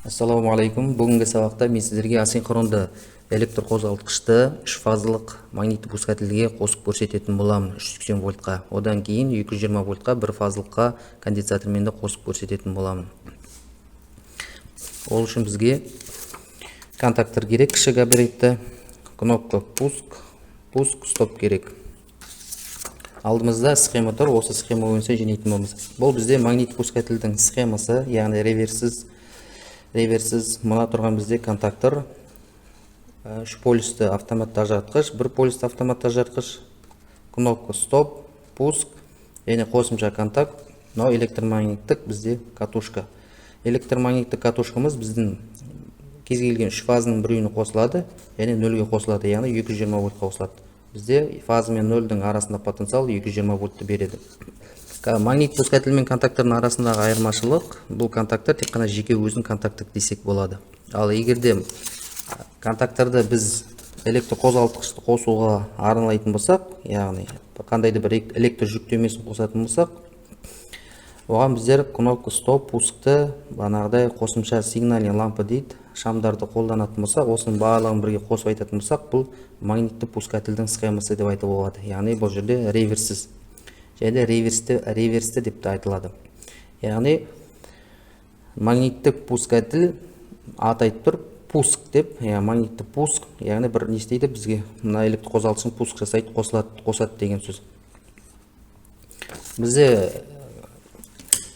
Ассаламу алейкум. Бүгінгі сабақта мен сіздерге асинхронды электр қозғалтқышты 3 фазалық магнитті пускательге қосып көрсететін боламын 380 вольтқа. Одан кейін 220 вольтқа бір фазылыққа конденсатормен де қосып көрсететін боламын. Ол үшін бізге контактор керек, кіші габаритті, кнопка пуск, стоп керек. Алдымызда схема тұр, осы схема бойынша жинайтын боламыз. Бұл бізде магнит пускательдің схемасы, яғни реверсіз мына тұрған бізде контактор, 3 полюсті автоматты ажыратқыш, 1 полюсті автоматты ажыратқыш, кнопка стоп, пуск, және қосымша контакт, мынау электромагниттік бізде катушка. Электромагниттік катушкамыз біздің кез келген 3 фазының біреуіне қосылады, және 0-ге қосылады, яғни 220 вольтқа қосылады. Бізде фаза мен 0-дің арасында потенциал 220 вольтты береді. Магнит пускатель мен контактордың арасындағы айырмашылық, бұл контактор тек қана жеке өзінің контакттық десек болады. Ал егерде контакторды біз электр қозғалтқышты қосуға арналайтын болсақ, яғни қандайды бір электр жүктемесін қосатын болсақ, оған біздер кнопка стоп, пускты, бағанағыдай қосымша сигнальный лампа дейді, шамдарды қолданатын болсақ, осының барлығын бірге қосып айтатын болсақ, бұл магнитті пускательдің схемасы деп айтуға болады. Яғни бұл жерде реверсіз. Және реверсті деп те айтылады. Яғни магниттік пускатель аты айтып тұр, пуск деп, магнитті пуск, яғни бір не істейді бізге, мына электр қозғалтқышын пуск жасайды, қосады деген сөз. Бізде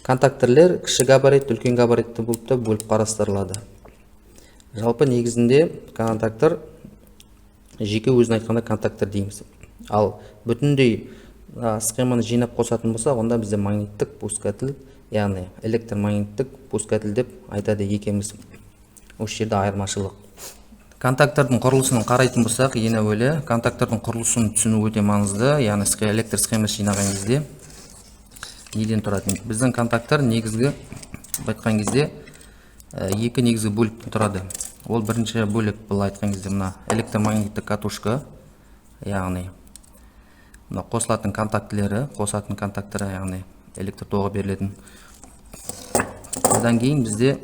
контакторлер кіші габаритті, үлкен габаритті болып та бөліп қарастырылады. Жалпы негізінде контактор жеке өзін айтқанда контактор дейміз. Ал бүтіндей схеманы жинап қосатын болса, онда бізде магниттік пускатель, яғни электромагниттік пускатель деп айтады екеміз. Осы жерде айырмашылық. Контактордың құрылысын қарайтын болсақ, ең әуелі контактордың құрылысын түсіну өте маңызды, яғни электр схемасы жинаған кезде неден тұрады? Біздің контактор негізгі айтқан кезде екі негізгі бөліктен тұрады. Ол бірінші бөлік бұл айтқан кезде мына электромагниттік катушка, яғни мына қосылатын контактілері, яғни электр тоғы берілетін. Одан кейін бізде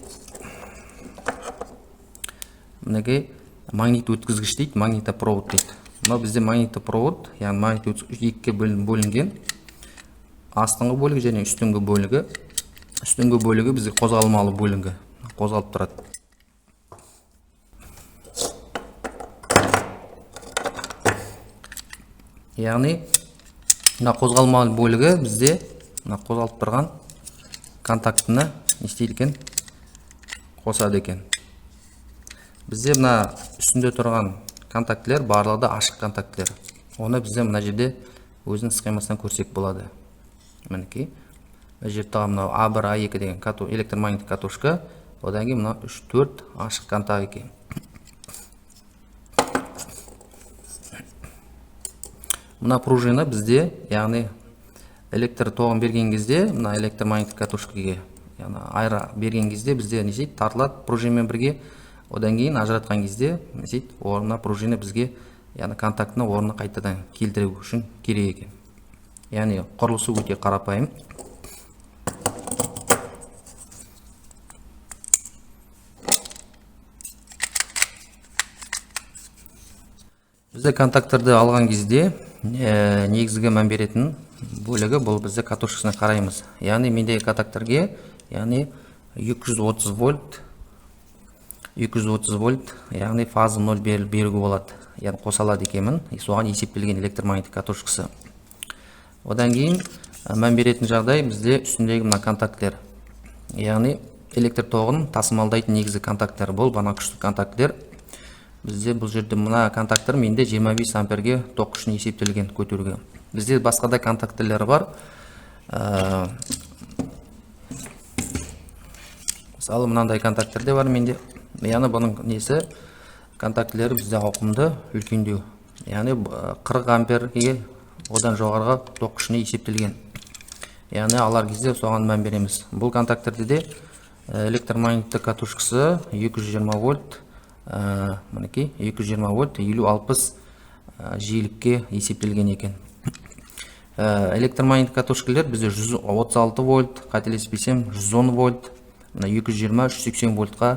мінекей магнит өткізгіш дейді, магнитопровод дейді. Мына бізде магнитопровод, яғни магнит өткізгіш екіге бөлінген. Астыңғы бөлігі және үстіңгі бөлігі. Үстіңгі бөлігі бізде қозғалмалы бөлігі, қозғалып тұрады. Яғни мына қозғалмалы бөлігі бізде мына қозғалып тұрған контактыны не істейді екен? Қосады екен. Бізде мына үстінде тұрған контактілер барлығы да ашық контактілер. Оны бізде мына жерде өзінің схемасынан көрсек болады. Мінекей. Мына жерде мына А1, А2 деген электромагниттік катушка, одан кейін мына 3-4 ашық контакт екен. Мына пружина бізде, яғни электр тоғын берген кезде, мына электромагниттік катушкаға, яғни айра берген кезде бізде не дейді? Тартылады пружинамен бірге. Одан кейін ажыратқан кезде, не дейді? Орнына пружина бізге, яғни контактыны орнына қайтадан келтіру үшін керек екен. Яғни құрылысы өте қарапайым. Бізде контакторды алған кезде негізгі мән беретін бөлігі бұл бізде катушкасына қараймыз. Яғни мендегі контакторге, яғни 230 вольт, яғни фаза 0 беруге болады. Яғни қосалады екенмін, соған есептелген электромагниттік катушкасы. Одан кейін мән беретін жағдай бізде үстіндегі мына контактлер. Яғни электр тоғын тасымалдайтын негізгі контакттар бұл, бана күшті контактлер. Бізде бұл жерде мына контактор менде 25 амперге тоқ күшін есептелген көтеруге. Бізде басқада контактілер бар. Мысалы мынандай контактор де бар менде. Яғни бұның несі контактілері бізде ауқымды үлкендеу. Яғни 40 амперге одан жоғарыға тоқ күшіне есептелген. Яғни алар кезде соған мән береміз. Бұл контакторде де электромагниттік катушкасы 220 вольт, мінекей 220 вольт 50-60 жиілікке есептелген екен. Электромагниттік катушкалар бізде 136 вольт, қателеспесем 110 вольт, мына 220-380 вольтқа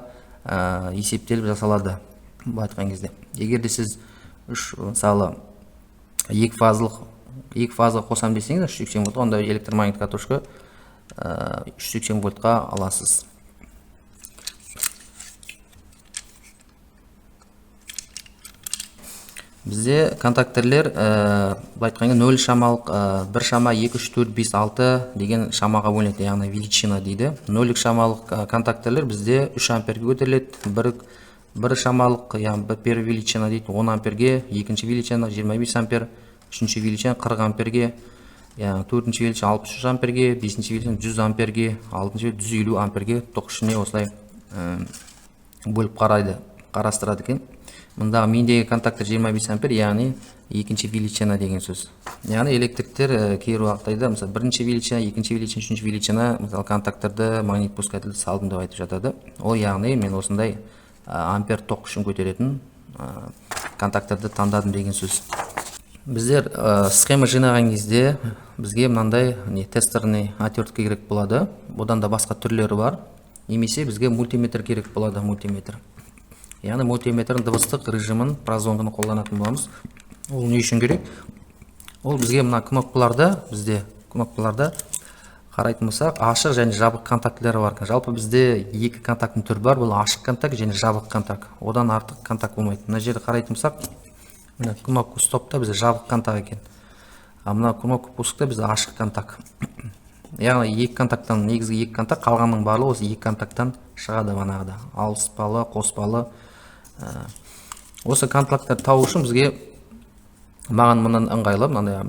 есептеліп жасалады. Бұл айтқан кезде. Егер де сіз мысалы екі фазға қосам десеңіз 380 вольт, онда электромагнит катушка 380 вольтқа аласыз. Бізде контактерлер айтқанда 0 шамалық 1 шама 2 3 4 5 6 деген шамаға бөлінеді, яғни величина дейді. 0 шамалық контактерлер бізде 3 амперге көтеріледі. 1 шамалық, яғни первый величина дейді 10 амперге, екінші величина 25 ампер, үшінші величина 40 амперге, төртінші величина 63 амперге, бесінші величина 100 амперге, алтыншы 150 амперге тоқ осылай бөліп қарастырады екен. Мұндағы мендегі контактор 25 ампер, яғни екінші величина деген сөз. Яғни электриктер кейбір уақыттарда мысалы бірінші величина, екінші величина, үшінші величина мысалы контакторды магнит пускательді салдым деп айтып жатады. Ол яғни мен осындай ампер тоқ күшін көтеретін контакторды таңдадым деген сөз. Біздер схема жинаған кезде бізге мынандай тестерный отвертка керек болады. Одан да басқа түрлері бар. Немесе бізге мультиметр керек болады, мультиметр. Яғни мультиметрдің дыбыстық режимін, прозвонгыны қолданатын боламыз. Ол не үшін керек? Ол бізге мына бізде кнопкаларда қарайтын болсақ, ашық және жабық контактілері бар. Жалпы бізде екі контакттың түрі бар, бұл ашық контакт және жабық контакт. Одан артық контакт болмайды. Мына жерде қарайтын болсақ, мына кнопка стопта бізде жабық контакт екен. А мына кнопка пускта бізде ашық контакт. Яғни екі контакттан, негізгі екі контакт, қалғанның барлығы осы екі контакттан шығады манағыда. Алыспалы, қоспалы. Осы контакттарды табу үшін бізге маған мұнан ыңғайлы, мынандай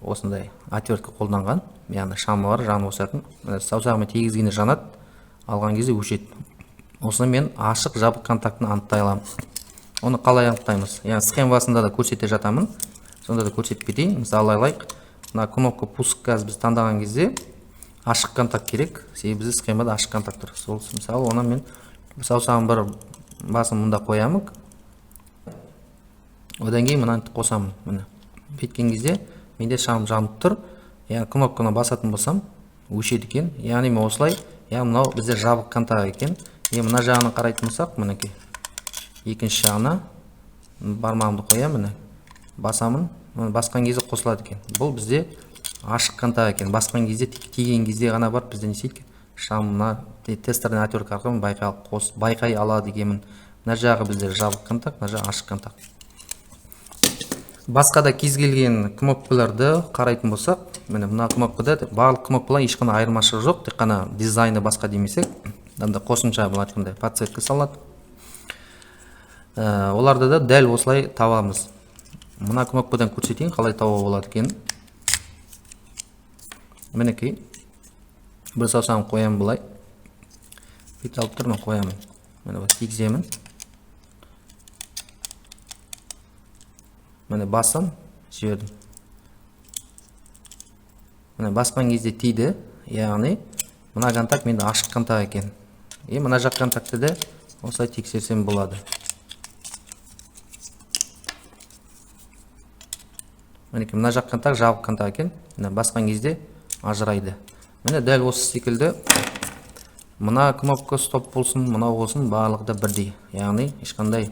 осындай отвертка қолданған, яғни шамы бар, жанып өсетін. Саусағымен тигізгенде жанады, алған кезде өшеді. Осыны мен ашық жабық контактын анықтай аламын. Оны қалай анықтаймыз? Яғни схемасында да көрсете жатамын. Сонда да көрсетіп кетейін. Мысалы алайық, мына кнопка пуск газ біз таңдаған кезде ашық контакт керек. Себебі бізде схемада ашық контакт тұр. Сол мысалы оны мен саусағым бір басын мұнда қоямын. Одан кейін мынаны қосамын. Міне беткен кезде менде шам жанып тұр. Яғни кнопканы басатын болсам өшеді екен. Яғни мен осылай, яғни мынау бізде жабық контакт екен. Мына жағына қарайтын болсақ, мінекей екінші жағына бармағымды қоямын, басамын, басқан кезде қосылады екен. Бұл бізде ашық контакт екен. Басқан кезде тиген кезде ғана бар бізде не істейді екен. Шамына тестердің отвертка арқылы байқай алады екенмін. Мына жағы бізде жабық контакт, мына жағы ашық контакт. Басқа да кез келген кнопкаларды қарайтын болсақ, мына кнопкада барлық кнопкалар ешқандай айырмашылығы жоқ, тек қана дизайны басқа демесек, мында қосымша бұл айтқандай подсветка салады. Оларды да дәл осылай табамыз. Мына кнопкадан көрсетейін, қалай табуға болады екен. Мінекей, бір саусағым қоямын былай. Бет алып тұрмын, қоямын. Міне тигіземін. Міне басым, жібердім. Міне басқан кезде тиді, яғни мына контакт менде ашық контакт екен. Мына жақ контакты да осылай тексерсем болады. Мінекей, мына жақ контакт жабық контакт екен. Міне басқан кезде ажырайды. Міне дәл осы секілді мына кнопка стоп болсын, мына болсын, барлығы да бірдей. Яғни ешқандай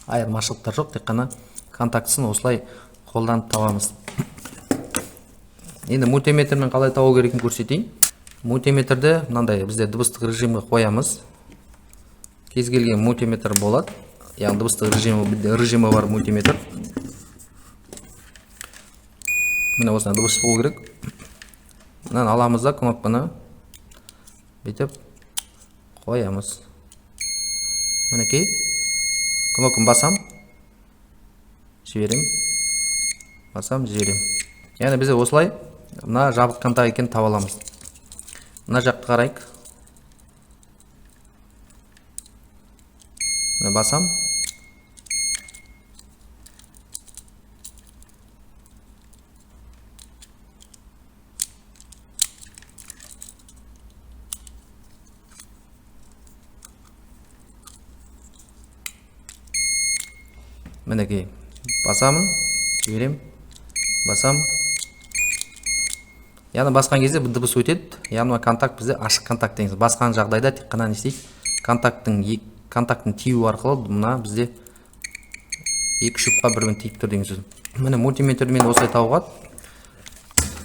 айырмашылықтар жоқ, тек қана контактысын осылай қолданып табамыз. Енді мультиметрмен қалай табу керекін көрсетейін. Мультиметрді мынандай бізде дыбыстық режимге қоямыз. Кез келген мультиметр болады. Яғни дыбыстық режимі бар мультиметр. Міне осындай дыбыс болу керек. Мынаны аламыз да кнопканы бүйтіп қоямыз. Мінекей, кнопканы басам, жіберем, басам, жіберем. Яғни бізде осылай мына жабық контакт екенін таба аламыз. Мына жақты қарайық. Мына басам. Мінекей, басамын, жіберем, басам, яғни басқан кезде дыбыс өтеді. Яғни контакт бізде ашық контакт дейміз. Басқан жағдайда тек қана не істейді? Контакттың тию арқылы мына бізде екі шупқа бірбен тиіп тұр деген сөз. Міне мультиметрді мен осылай тауға.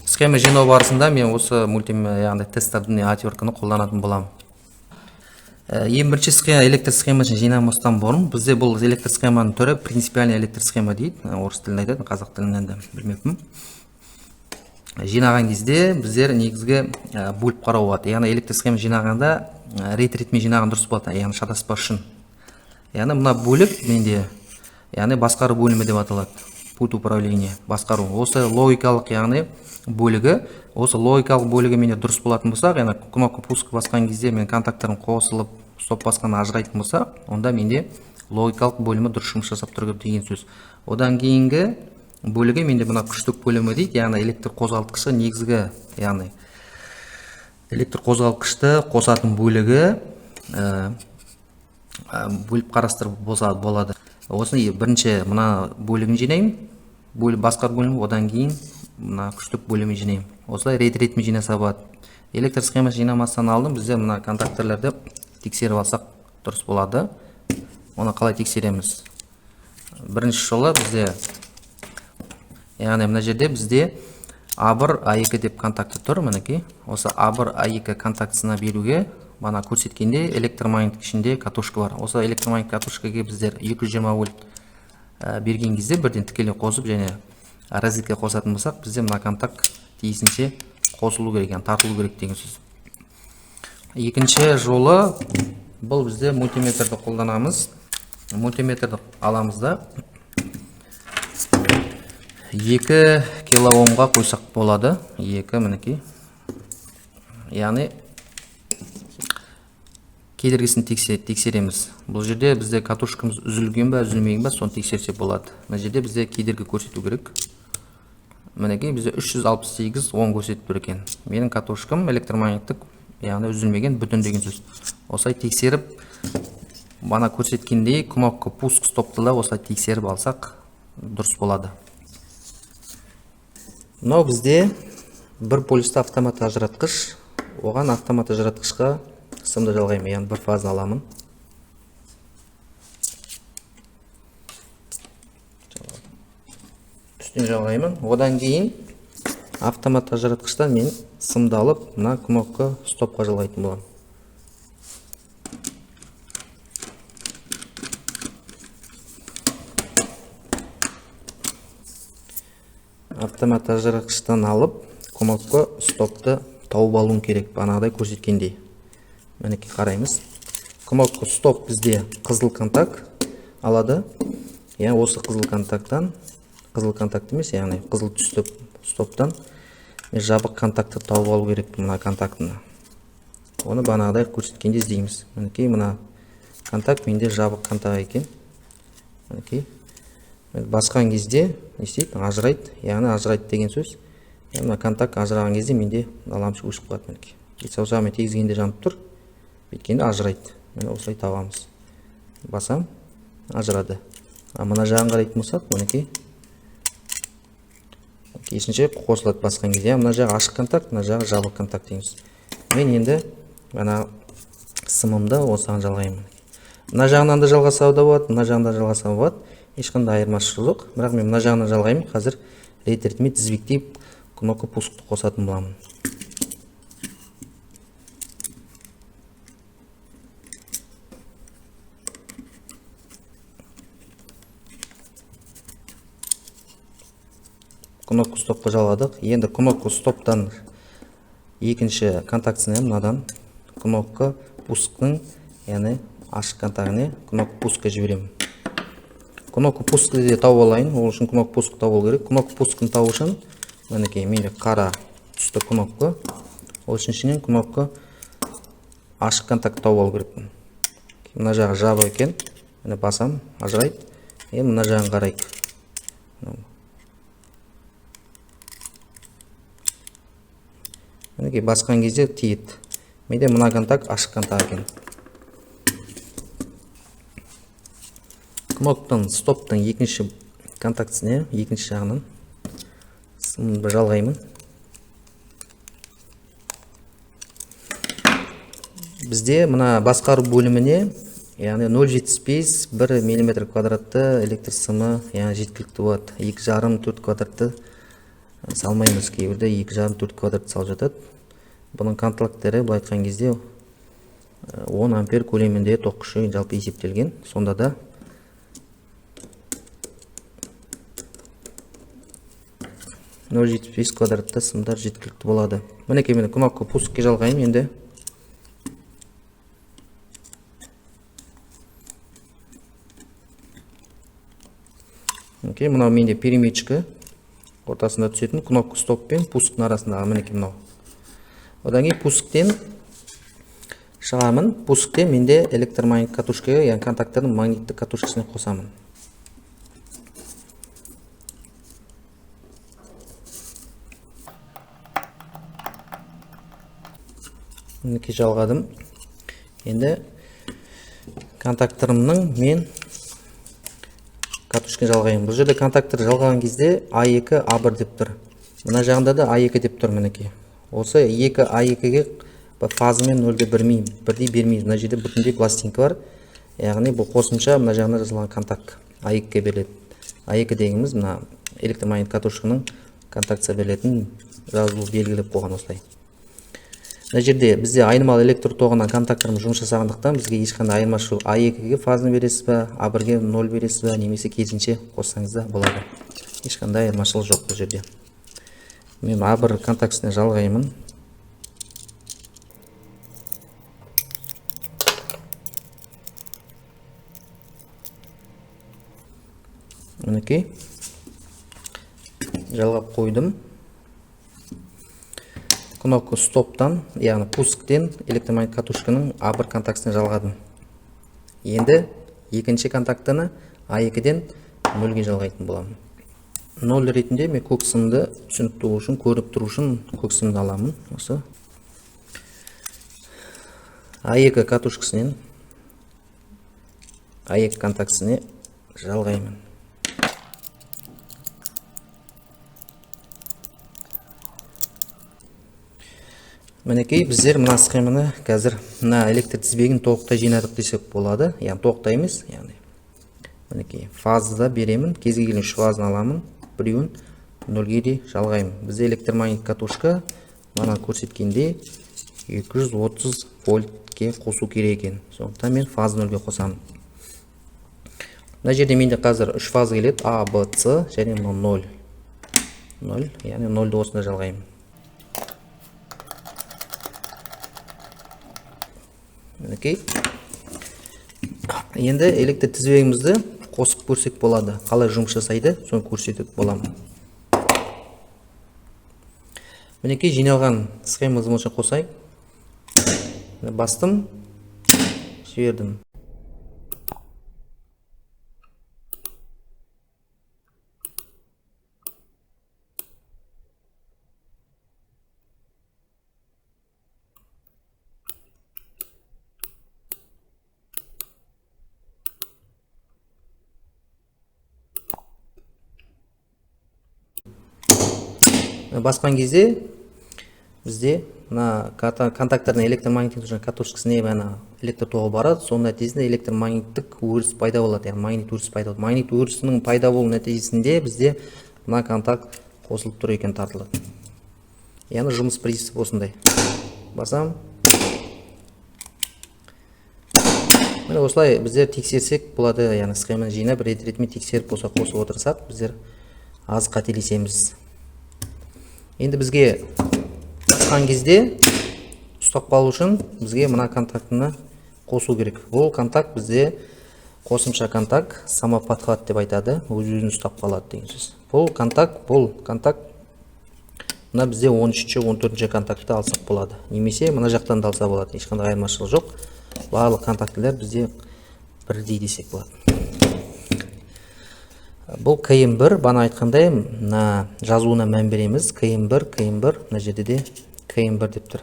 Схема жинау барысында мен осы яғни тестердің отвертканы қолданатын боламын. Ең бірінші электр схемасын жинамастан бұрын бізде бұл электр схеманың түрі принципиальный электр схема дейді. Орыс тілінде айтады, қазақ тілінен де білмеппін. Жинаған кезде біздер негізгі бөліп қарау болады. Яғни электр схема жинағанда рет ретмен жинаған дұрыс болады, яғни шатаспас үшін. Яғни мына бөлік менде яғни басқару бөлімі деп аталады. Пульт управления, басқару. Осы логикалық яғни бөлігі, осы логикалық бөлігі менде дұрыс болатын болса, яғни кнопка пуск басқан кезде мен контакттарым қосылып, стоп басқан ажырайтын болса, онда менде логикалық бөлімі дұрыс жұмыс жасап тұр деген сөз. Одан кейінгі бөлігі менде мына күштік бөлімі дейді, яғни электр қозғалтқышы негізгі, яғни электр қозғалтқышты қосатын бөлігі бөліп қарастырып болады. Осыны бірінші мына бөлігін жинаймын, басқар бөлімі, одан кейін мына күштік бөлімі жинаймын. Осылай рет-ретмен жинаса болады. Электр схемасы жинамастан алдым, бізде мына контакторларды тексеріп алсақ дұрыс болады. Оны қалай тексереміз? Бірінші жолы бізде, яғни мына жерде бізде A1, A2 деп контакты тұр, мінекей. Осы A1, A2 контактысына беруге бана көрсеткенде электромагнит ішінде катушка бар. Осы электромагнит катушкаға біздер 220 вольт берген кезде бірден тікелей қосып және розетка қосатын болсақ, бізде мына контакт тиісінше қосылу керек, тартылу керек деген сөз. Екінші жолы бұл бізде мультиметрді қолданамыз. Мультиметрді аламыз да 2 килоомға қойсақ болады. 2 мінекей. Яғни кедергісін тексереміз. Бұл жерде бізде катушкамыз үзілген бе, үзілмеген бе, соны тексерсе болады. Мына жерде бізде кедергі көрсету керек. Мінекей бізде 368 10 көрсетіп тұр екен. Менің катушкам электромагниттік, яғни үзілмеген, бүтін деген сөз. Осылай тексеріп, бана көрсеткендей кнопка пуск стопты да осылай тексеріп алсақ дұрыс болады. Мынау бізде бір полюсті автомат ажыратқыш. Оған автомат ажыратқышқа сымды жалғаймын, яғни бір фаза аламын. Үстін жалғаймын. Одан кейін автомат ажыратқыштан мен сымды алып, мына кнопка стопқа жалғайтын боламын. Автомат ажыратқыштан алып, кнопка стопты тауып алуым керек, бағанағыдай көрсеткендей. Мінекей қараймыз. Кнопка стоп бізде қызыл контакт алады. Яғни осы қызыл контакттан, қызыл контакт емес, яғни қызыл түсті стоптан жабық контакты тауып алу керек мына контактыны. Оны бағанағыдай көрсеткенде іздейміз. Мінекей мына контакт менде жабық контакт екен. Мінекей басқан кезде не істейді? Ажырайды. Яғни ажырайды деген сөз. Мына контакт ажыраған кезде менде лампочка өшіп қалады. Мінекей. Саусағымен тигізгенде жанып тұр. Бүйткенде ажырайды. Міне осылай табамыз. Басам, ажырады. Мына жағын қарайтын болсақ, мінекей. Керісінше қосылады басқан кезде. Мына жағы ашық контакт, мына жағы жабық контакт дейміз. Мен енді ана сымымды осыған жалғаймын. Мына жағынан да жалғаса да болады, мына жағынан да жалғаса болады. Ешқандай айырмашылығы жоқ. Бірақ мен мына жағынан жалғаймын. Қазір рет-ретімен тізбектеп кнопка пускты қосатын боламын. Кнопка стопқа жалғадық. Енді кнопка стоптан екінші контактісіне мынадан кнопка пусктың, яғни ашық контактіне кнопка пускқа жіберемін. Кнопка пускты де тауып алайын. Ол үшін кнопка пуск табу керек. Кнопка пускын табу үшін мінекей менде қара түсті кнопка. Ол үшіншіден кнопка ашық контакт тауып алу керекпін. Мына жағы жабық екен. Міне басам, ажырайды. Енді мына жағын қарайық. Мінекей басқан кезде тиеді. Менде мына контакт ашық контакт екен. Кнопканың стоптың екінші контактісіне, екінші жағынан сымды жалғаймын. Бізде мына басқару бөліміне, яғни 0,75 1 мм квадратты электр сымы, яғни жеткілікті болады. 2,5-4 квадратты салмаймыз, кейбірде 2,5-4 квадрат салып жатады. Бұның контактілері былай айтқан кезде 10 ампер көлемінде тоқ күші жалпы есептелген. Сонда да 0,75 квадратты сымдар жеткілікті болады. Мінекей мен кнопка пускке жалғаймын енді. Мынау менде переметчікі ортасында түсетін кнопка стоп пен пусктың арасындағы мінекей мынау. Одан кейін пусктен шығамын. Пускте менде электромагнит катушкаға, яғни контактордың магниттік катушкасына қосамын. Мінекей жалғадым. Енді контакторымның мен катушканы жалғаймын. Бұл жерде контактор жалғаған кезде A2, A1 деп тұр. Мына жағында да A2 деп тұр мінекей. Осы 2 A2-ге фазымен 0-ді бірдей бермейміз. Мына жерде бүтіндей пластинка бар. Яғни бұл қосымша мына жағында жазылған контакт A2-ге беріледі. A2 дегеніміз мына электромагнит катушканың контакция берілетін жазылу белгілеп қойған осылай. Мына жерде бізде айнымалы электр тоғынан контакторымыз жұмыс жасағандықтан бізге ешқандай айырмашылық A2-ге фазаны бересіз бе, A1-ге 0 бересіз бе, немесе керісінше қоссаңыз да болады. Ешқандай айырмашылық жоқ бұл жерде. Мен A1 контактісіне жалғаймын. Мінекей жалғап қойдым. Кнопка стоптан, яғни пусктен электромагнит катушканың A1 контактісіне жалғадым. Енді екінші контактыны A2-ден 0-ге жалғайтын боламын. 0 ретінде мен көк сымды түсінікті болу үшін, көріп тұру үшін көк сымды аламын. Осы A2 катушкасынан A2 контактісіне жалғаймын. Мінекей біздер мына схеманы қазір мына электр тізбегін тоқтай жинадық десек болады. Яғни тоқтай емес, яғни мінекей фазада беремін, кез келген 3 фазаны аламын, біреуін 0-ге де жалғаймын. Бізде электромагнит катушка мана көрсеткенде 230 вольтке қосу керек екен. Сондықтан мен фазаны 0-ге қосамын. Мына жерде менде қазір 3 фаза келеді, A, B, C және 0. 0, яғни 0-ді осында жалғаймын. Мінекей. Енді электр тізбегімізді қосып көрсек болады. Қалай жұмыс жасайды, соны көрсетіп боламын. Мінекей жиналған схемамызды бойынша қосайық. Бастым, жібердім. Басқан кезде бізде мына контактордың электромагниттік катушкасына электр тоғы барады. Соның нәтижесінде электромагниттік өріс пайда болады. Яғни магнит өріс пайда болады. Магнит өрісінің пайда болу нәтижесінде бізде мына контакт қосылып тұр екен, тартылады. Яғни жұмыс принципі осындай. Басам. Міне осылай біздер тексерсек болады. Яғни схеманы жинап рет-ретімен тексеріп болса қосып отырсақ, біздер аз қателесеміз. Енді бізге басқан кезде ұстап қалу үшін бізге мына контактыны қосу керек. Бұл контакт бізде қосымша контакт, самоподхват деп айтады, өз-өзін ұстап қалады деген сөз. Бұл контакт мына бізде 13-14 контактты алсақ болады. Немесе мына жақтан да алса болады. Ешқандай айырмашылық жоқ. Барлық контактілер бізде бірдей десек болады. Бұл КМ1, бана айтқандай, жазуына мән береміз. КМ1, мына жерде де КМ1 деп тұр.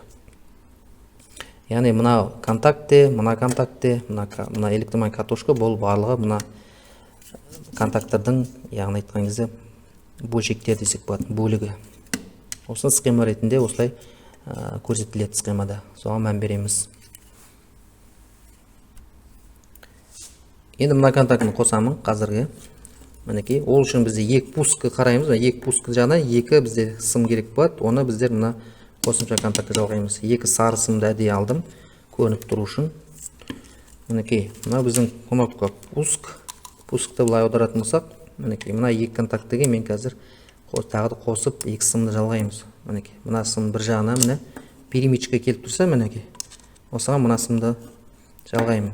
Яғни мына контактте, мына электромагнит катушка бұл барлығы мына контактордың, яғни айтқан кезде бөлшектер десек болады, бөлігі. Осыны схема ретінде осылай көрсетіледі схемада. Соған мән береміз. Енді мына контактыны қосамын қазірге. Мінекей, ол үшін бізде екі пускы қараймыз. Екі пуск жағынан екі бізде сым керек болады. Оны біздер мына қосымша контактты жалғаймыз. Екі сары сымды әдейі алдым, көрініп тұру үшін. Мінекей, мына біздің кнопка пуск. Пускты былай аударатын болсақ, мінекей, мына екі контактыға мен қазір тағы қосып екі сымды жалғаймыз. Мінекей, мына сым бір жағына міне перемичка келіп тұрса, мінекей, осыған мына сымды жалғаймын.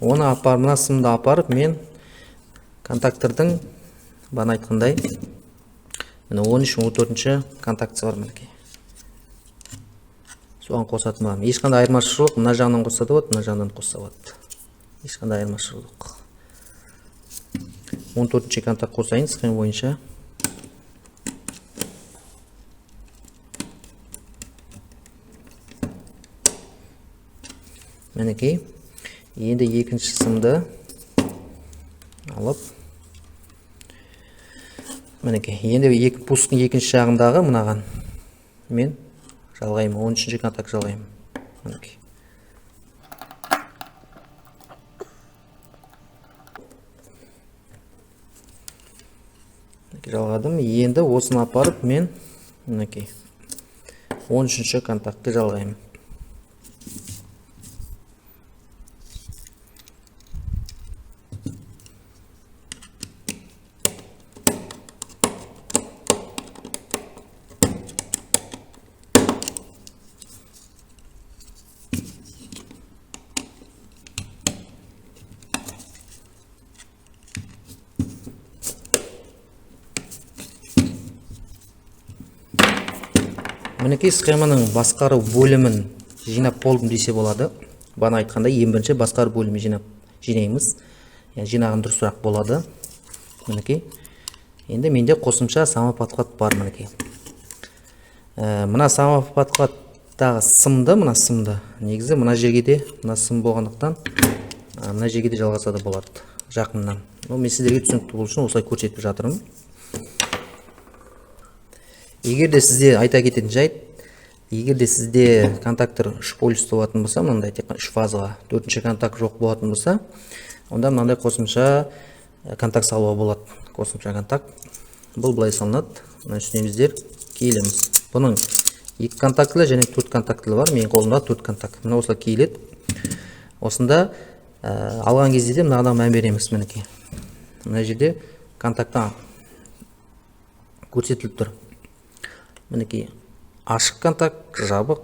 Оны апарып, мына сымды апарып, мен контактордың бана айтқандай, міне 13-14 контактысы бар мінекей. Соған қосатын боламын. Ешқандай айырмашылық жоқ, мына жағынан қосса да болады, мына жағынан қосса болады. Ешқандай айырмашылық жоқ. 14 контакт қосайын схема бойынша. Мінекей, енді екінші сымды алып, мінекей, енді екі пусктың екінші жағындағы мынаған мен жалғаймын, 13-ші контакт жалғаймын. Мінекей. Жалғадым, енді осыны апарып мен мінекей 13-ші контактты жалғаймын. Мінекей, схеманың басқару бөлімін жинап болдым десе болады. Бана айтқандай, ең бірінші басқару бөлімін жинаймыз. Жинаған дұрысырақ болады. Мінекей, енді менде қосымша самоподхват бар. Мінекей, мына самоподхваттағы сымды, мына сымды негізі мына жерге де, мына сым болғандықтан мына жерге де жалғаса да болады жақыннан. Мен сіздерге түсінікті болу үшін осылай көрсетіп жатырмын. Егер де сізде айта кететін жайт, егер де сізде контактор 3 полюсты болатын болса, мынандай тек 3 фазаға, 4-ші контакт жоқ болатын болса, онда мынандай қосымша контакт салуға болады. Қосымша контакт. Бұл былай салынады. Мына үстіне біздер киілеміз. Бұның 2 контактылы және 4 контактылы бар. Менің қолымда 4 контакт. Мына осылай киіледі. Осында алған кезде де мынаған мән береміз. Мінекей, мына жерде контакттан көрсетіліп тұр. Мінекей, ашық контакт, жабық,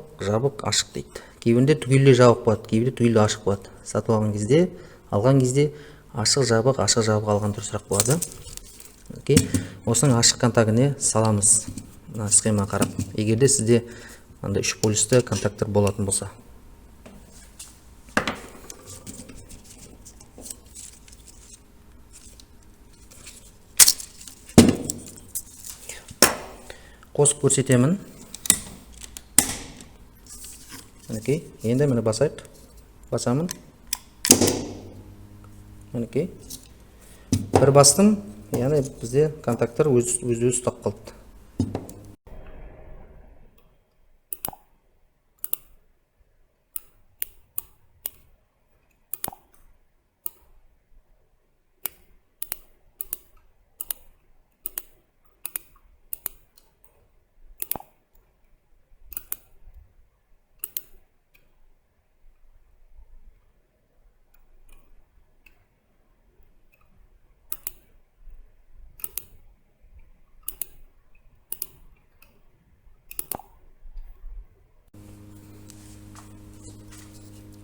ашық дейді. Кейбірінде түгелі жабық болады, кейбірінде түгелі ашық болады. Сатып алған кезде, ашық, жабық алған дұрысырақ болады. Осының ашық контактіне саламыз. Мына схема қарап. Егер де сізде 3 полюсті контактор болатын болса. Қосып көрсетемін. Мінекей, енді мені басайық. Басамын. Мінекей. Бір бастым, яғни бізде контакттар өз-өзі ұстап қалды.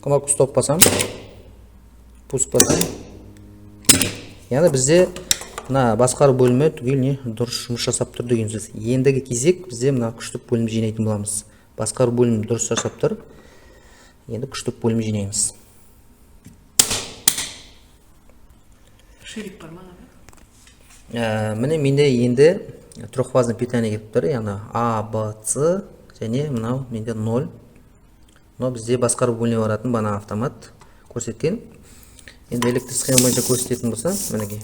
Кнопка стоп басам, пуск басам. Яғни бізде мына басқару бөлімі түгеліне дұрыс жұмыс жасап тұр деген сөз. Ендігі кезек бізде мына күштік бөлім жинайтын боламыз. Басқару бөлімі дұрыс жасап тұр. Енді күштік бөлім жинаймыз. Ширик бар ма? Міне менде енді трехфазный питание келіп тұр. Яғни А, Б, С және мынау менде 0. мынау бізде басқару бөліміне баратын бана автомат көрсеткен. Енді электр схема бойынша көрсететін болса, мінекей.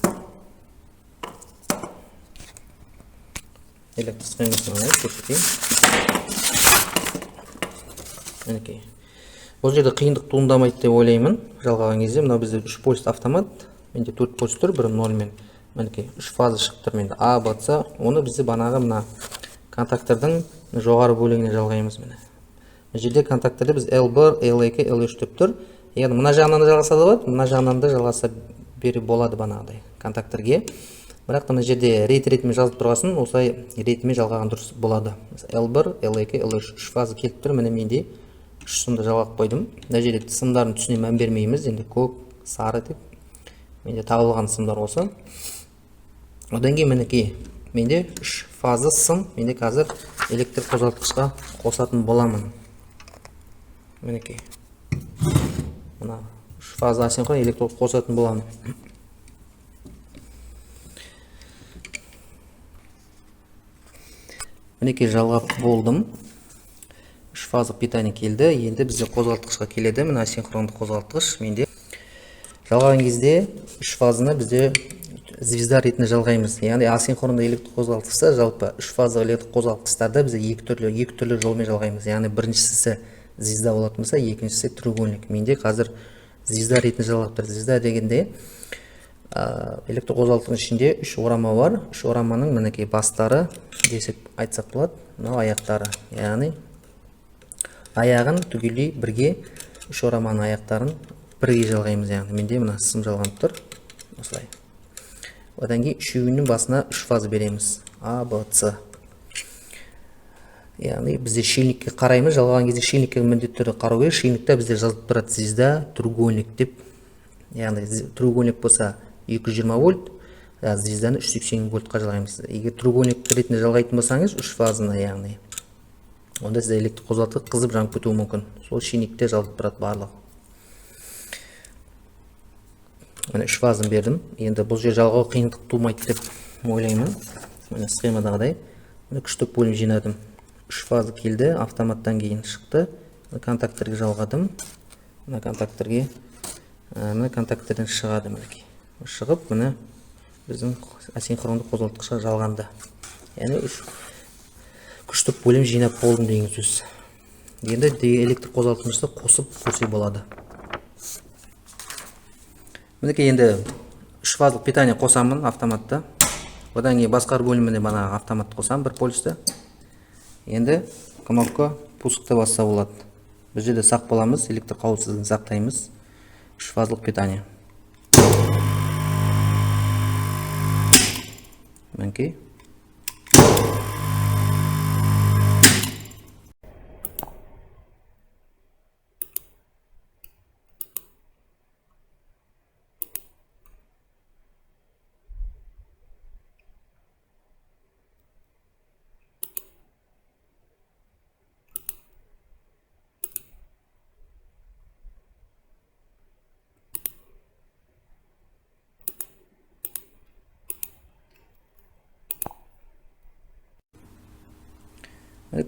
Электр схемасын көрсетейін. Мінекей. Бұл жерде қиындық туындамайды деп ойлаймын. Жалғаған кезде мынау бізде 3 полюс автомат. Менде 4 полюс тұр, бірі 0 мен. Мінекей 3 фаза шығып тұр менде. А, Б, С. Оны бізде банағы мына контактордың жоғары бөлігіне жалғаймыз міне. Бұл жерде контакторды біз L1, L2, L3 деп тұр. Яғни мына жағынан да жалғаса болады, мына жағынан да жалғаса бере болады банағыдай контакторге. Бірақ мына жерде ретімен жазып тұрғасын, осылай ретімен жалғаған дұрыс болады. L1, L2, L3 3 фаза келіп тұр. Міне менде 3 сымды жалғап қойдым. Мына жерде сымдардың түсіне мән бермейміз. Енді көк, сары деп. Менде табылған сымдар осы. Одан кейін мінекей, менде 3 фаза сым. Менде қазір электр қозғалтқышқа қосатын боламын. Мінекей. Мына 3 фаза асинхрон электр қосатын боламын. Мінекей жалғап болдым. 3 фазалық питание келді. Енді бізде қозғалтқышқа келеді. Мына асинхронды қозғалтқыш менде. Жалғаған кезде 3 фазаны бізде звезда ретінде жалғаймыз. Яғни асинхронды электр қозғалтқышта жалпы 3 фазалық электр қозғалтқыштарда біз екі түрлі жолмен жалғаймыз. Яғни біріншісі звезда болатын болса, екіншісі треугольник. Менде қазір звезда ретінде жалғап тұр. Звезда дегенде электр қозғалтқыштың ішінде 3 орама бар. 3 ораманың мінекей бастары десек айтсақ болады. Мынау аяқтары. Яғни аяғын түгелдей бірге 3 ораманың аяқтарын бірге жалғаймыз. Яғни менде мына сым жалғанып тұр. Осылай. Одан кейін үшеуінің басына 3 фаза береміз. А, Б, С. Яғни бізде шильникке қараймыз. Жалғаған кезде шильникке міндетті түрде қарау керек. Шильникте бізде жазылып тұрады звезда, треугольник деп. Яғни треугольник болса 220 вольт, звезданы 380 вольтқа жалғаймыз. Егер треугольник ретінде жалғайтын болсаңыз 3 фазаны, яғни онда сізде электр қозғалтқыш қызып жанып кетуі мүмкін. Сол шильникте жазылып тұрады барлығы. Міне 3 фазаны бердім. Енді бұл жер жалғау қиындық тумайды деп ойлаймын. Міне схемадағыдай. Міне күштік бөлім жинадым. 3 фаза келді, автоматтан кейін шықты. Контакторге жалғадым. Мына контактордан шығады мінекей. Шығып, міне біздің асинхронды қозғалтқышқа жалғанды. Яғни күштік бөлім жинап болдым деген сөз. Енді электр қозғалтқышты қосып көрсе болады. Мінекей енді 3 фазалық питание қосамын автоматты. Одан кейін басқару бөліміне бана автоматты қосамын бір полюсті. Енді кнопка пускты басса болады. Біз жерде сақ боламыз, электр қауіпсіздігін сақтаймыз. 3 фазалық питание. Мінекей.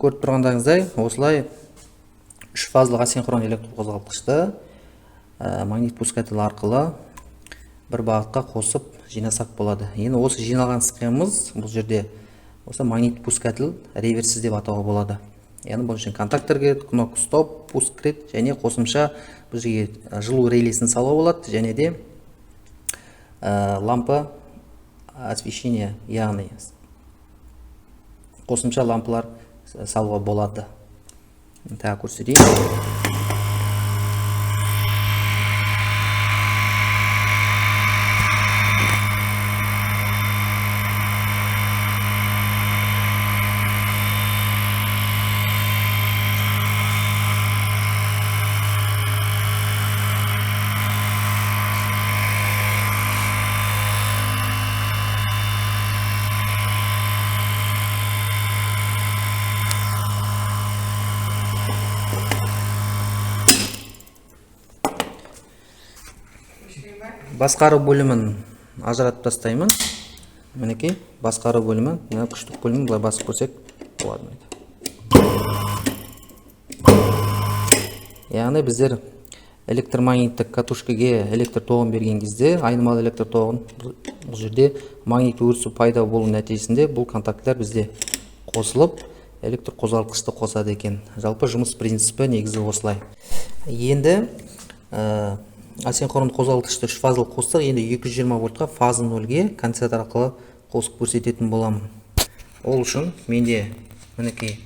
Көріп тұрғандарыңыздай, осылай 3 фазалық асинхрон электр қозғалтқышты магнит пускатель арқылы бір бағытқа қосып жинасақ болады. Енді осы жиналған схемамыз бұл жерде осы магнит пускатель реверсіз деп атауға болады. Яғни бұл үшін контакторге кнопка стоп, пуск кіреді және қосымша бұл жерге жылу релесін салуға болады және де лампа освещение, яғни қосымша лампалар салуға болады. Так, көрсетейін. Басқару бөлімін ажыратып тастаймын. Мінекей, басқару бөлімі, мына күштік бөлімін былай басып көрсек болады. яғни біздер электромагниттік катушкаге электр тоғын берген кезде, айнымалы электр тоғын, бұл жерде магниттік өрісі пайда болу нәтижесінде бұл контактілер бізде қосылып, электр қозғалтқышты қосады екен. Жалпы жұмыс принципі негізі осылай. Енді асинхронды қозғалтқышты 3 фазалы қостық. Енді 220 вольтқа фазы 0-ге конденсатор арқылы қосып көрсететін боламын. Ол үшін менде мінекей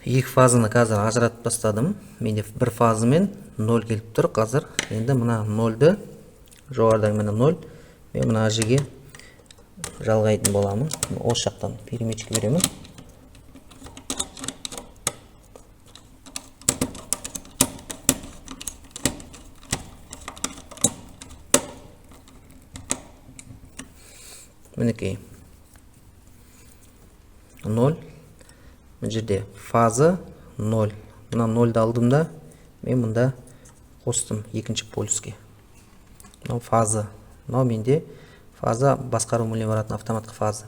2 фазаны қазір ажыратып бастадым. Менде бір фазымен 0 келіп тұр қазір. Енді мына 0-ді жоғарыдағы мына 0 мен мына ажыге жалғайтын боламын. Осы жақтан переметчик беремін. Мінекей 0. Мына жерде фаза 0. Мына 0-ды алдым-да, мен мұнда қостым екінші полюске. Мынау фаза. Мынау менде фаза басқару мүліне баратын автоматтық фаза.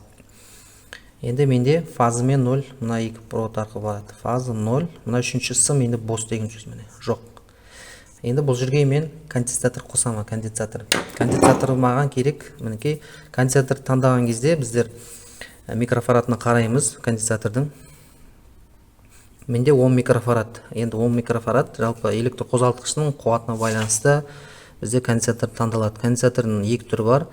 Енді менде фазы мен 0, мына 2 провод арқылы барады. Фаза 0, мына үшінші сым енді бос деген сөз міне. Жоқ. Енді бұл жерге мен конденсатор қосамын, конденсатор. Конденсатор маған керек. Мінекей конденсатор таңдаған кезде біздер микрофарадына қараймыз конденсатордың. Менде 10 микрофарад. Енді 10 микрофарад жалпы электр қозғалтқышының қуатына байланысты бізде конденсатор таңдалады. Конденсатордың екі түрі бар.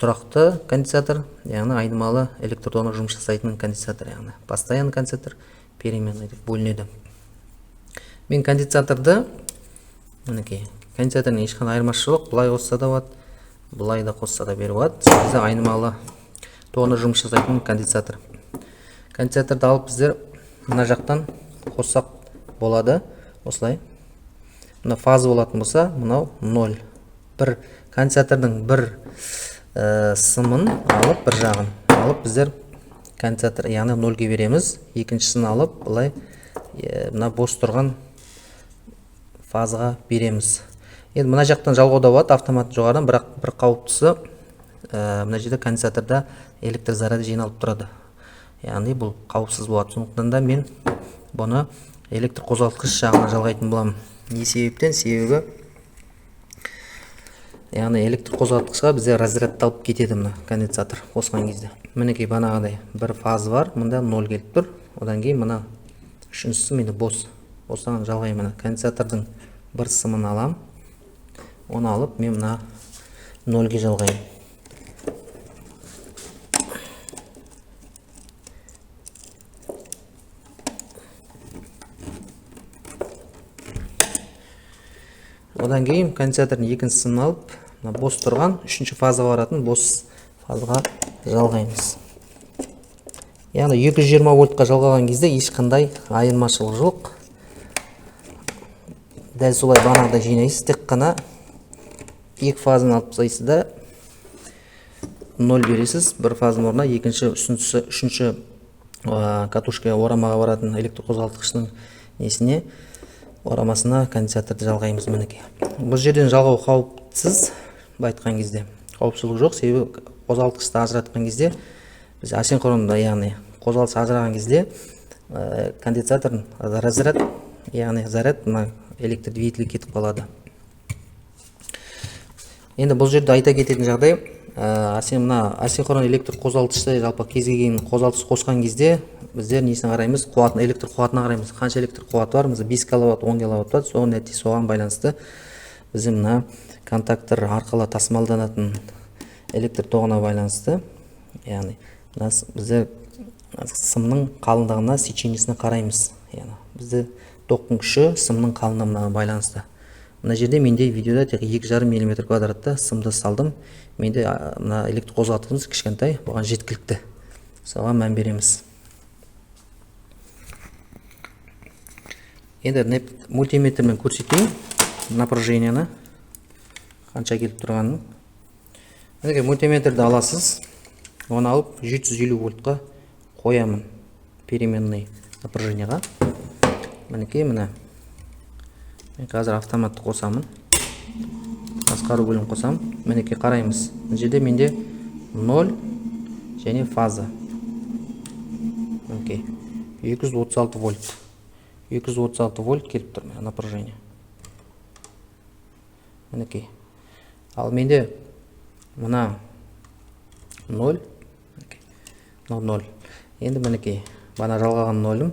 Тұрақты конденсатор, яғни айнымалы электр тоғына жұмыс жасайтын конденсатор, яғни постоянный конденсатор, переменный деп бөлінеді. Мен конденсаторды, мінекей, конденсатордың ешқандай айырмашылық, былай қосса да болады, былай да қосса да беріп болады. Бізде айнымалы тоғына жұмыс жасайтын конденсатор. Конденсаторды алып біздер мына жақтан қоссақ болады, осылай. Мына фаза болатын болса, мынау 0. Бір конденсатордың бір сымын алып, бір жағын алып, біздер конденсатор, яғни 0-ге береміз. Екіншісін алып, былай мына бос тұрған фазаға береміз. Енді мына жақтан жалғауда болады автомат жоғарыдан, бірақ бір қауіптісі мына жерде конденсаторда электр заряды жиналып тұрады. Яғни бұл қауіпсіз болады. Сондықтан да мен бұны электр қозғалтқыш жағына жалғайтын боламын. Не себептен? Себебі яғни электр қозғалтқышқа бізде разрядты алып кетеді мына конденсатор қосқан кезде. Мінекей бағанағыдай бір фаза бар, мұнда 0 келіп тұр. Одан кейін мына үшіншісі менде бос. Осыған жалғаймын. Конденсатордың бір сымын алам. Оны алып, мен мына 0-ге жалғаймын. Одан кейін конденсатордың екінші сымын алып, бос тұрған үшінші фаза баратын бос фазаға жалғаймыз. Яғни 220 вольтқа жалғаған кезде ешқандай айырмашылық жоқ. Дәл солай бағанағыдай жинайсыз, тек қана екі фазаны алып тастайсыз да 0 бересіз. Бір фазаның орнына екінші, үшінші катушка орамаға баратын электр қозғалтқыштың несіне орамасына конденсаторды жалғаймыз мінекей. Бұл жерден жалғау қауіпсіз, айтқан кезде қауіпсіздік жоқ, себебі қозғалтқышты ажыратқан кезде біз асинхронды, яғни қозғалтқыш ажыраған кезде конденсатордың разряд, яғни заряд мына электр двигателі кетіп қалады. Енді бұл жерде айта кететін жағдай, асинхронды электр қозғалтқышты жалпы кез келген қозғалтқыш қосқан кезде біздер несіне қараймыз? Қуатын, электр қуатына қараймыз. Қанша электр қуаты бар? 5 киловатт, 10 киловатт бар. Соған байланысты біз мына контактор арқылы тасымалданатын электр тоғына байланысты, яғни біздер сымның қалыңдығына, сечениесіне қараймыз. Яғни бізде тоқтың күші сымның қалыңдығына байланысты. Мына жерде менде видеода тек 2,5 мм квадратта сымды салдым. Менде мына электр қозғалтқышымыз кішкентай, оған жеткілікті. Соған мән береміз. Енді мультиметрмен көрсетейін напряжениені қанша келіп тұрғанын. Мінекей мультиметрді аласыз, оны алып 750 вольтқа қоямын переменный напряжениеға. Мінекей міне мен қазір автоматты қосамын, басқару бөлімін қосамын. Мінекей қараймыз, мына жерде менде 0 және фаза. Мінекей 236 вольт. 236 вольт келіп тұр напряжение. Мінекей. Ал менде мына 0. Мына 0. Енді мінекей. Бана жалғаған 0-ым.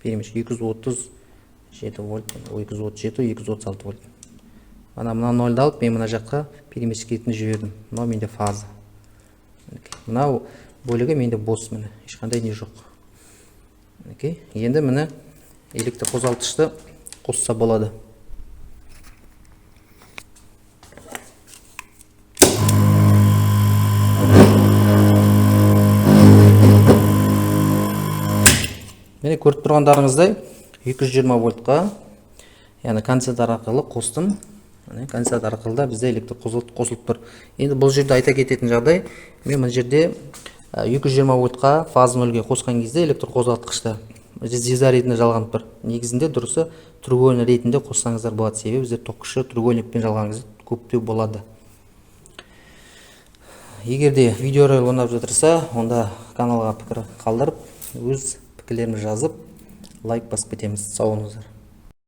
Перемеш 237 вольт. 237, 236 вольт. Мына 0-ды алып, мен мына жаққа перемеш кетін жібердім. Мына менде фаза. Мына бөлігі менде бос міне. Ешқандай не жоқ. Енді міне электр қозғалтқышты қосса болады. Міне көріп тұрғандарыңыздай 220 вольтқа, яғни конденсатор арқылы қостым. Конденсатор арқылы да бізде электр қосылып тұр. Енді бұл жерде айта кететін жағдай, мен бұл жерде 220 вольтқа фаза 0-ге қосқан кезде электр қозғалтқышты зиза ретінде жалғанып тұр. Негізінде дұрысы треугольник ретінде қоссаңыздар болады, себебі бізде ток күші треугольникпен жалған кезде көптеу болады. Егер де видео ұнап жатырса, онда каналға пікір қалдырып, өз пікірлерімізді жазып, лайк басып кетеміз. Сау болыңыздар.